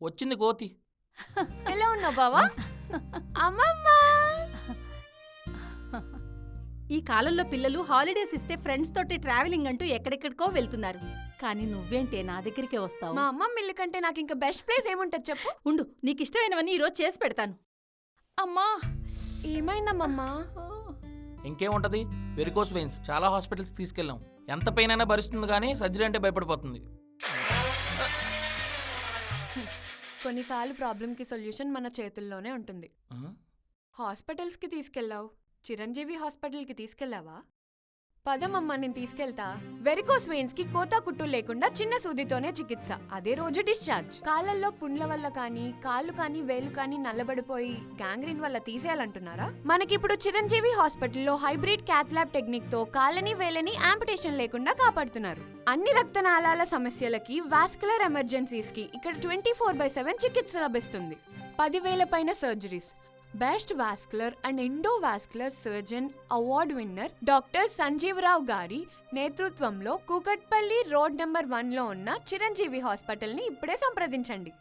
వచ్చింది కోతి. ఎలా ఉన్నావు బావా? అమ్మమ్మ ఈ కాలంలో పిల్లలు హాలిడేస్ ఇస్తే ఫ్రెండ్స్ తోటి ట్రావెలింగ్ అంటూ ఎక్కడెక్కడికో వెళ్తున్నారు. కానీ నువ్వేంటే నా దగ్గరికే వస్తావు? మా అమ్మమ్మ ఇల్లు కంటే నాకు ఇంకా బెస్ట్ ప్లేస్ ఏముంటది చెప్పు. ఉండు, నీకిష్టమైనవన్నీ ఈరోజు చేసి పెడతాను. అమ్మా, ఏమైందమ్మమ్మ? ఇంకేముంటది, వెరికోస్ వెయిన్స్. చాలా హాస్పిటల్స్ తీసుకెళ్ళాం. ఎంత పెయిన్ అయినా భరిస్తుంది, కానీ సర్జరీ అంటే భయపడిపోతుంది. కొన్నిసార్లు ప్రాబ్లంకి సొల్యూషన్ మన చేతుల్లోనే ఉంటుంది. హాస్పిటల్స్కి తీసుకెళ్ళావు, చిరంజీవి హాస్పిటల్కి తీసుకెళ్ళావా? పదమమ్మ, నేను తీసుకెళ్తా. వెరికోస్ వెయిన్స్ కి కోతా కుట్టు లేకుండా చిన్న సూదితోనే చికిత్స, అదే రోజు డిశ్చార్జ్. కాళ్ళల్లో పుండ్ల వల్ల కానీ, కాళ్ళు కానీ, వేలు కానీ నల్లబడిపోయి గ్యాంగ్రీన్ వల్ల తీసేయాలంటున్నారా? మనకిప్పుడు చిరంజీవి హాస్పిటల్లో హైబ్రిడ్ క్యాత్ ల్యాబ్ టెక్నిక్ తో కాళ్ళని వేలని యాంపిటేషన్ లేకుండా కాపాడుతున్నారు. అన్ని రక్తనాళాల సమస్యలకి, వాస్కులర్ ఎమర్జెన్సీస్ కి ఇక్కడ 24/7 చికిత్స లభిస్తుంది. 10,000 పైన surgeries. Best vascular and endovascular surgeon award winner doctor Sanjeeva Rao గారి నేతృత్వంలో కూకట్పల్లి రోడ్ నెంబర్ 1లో ఉన్న చిరంజీవి హాస్పిటల్ని ఇప్పుడే సంప్రదించండి.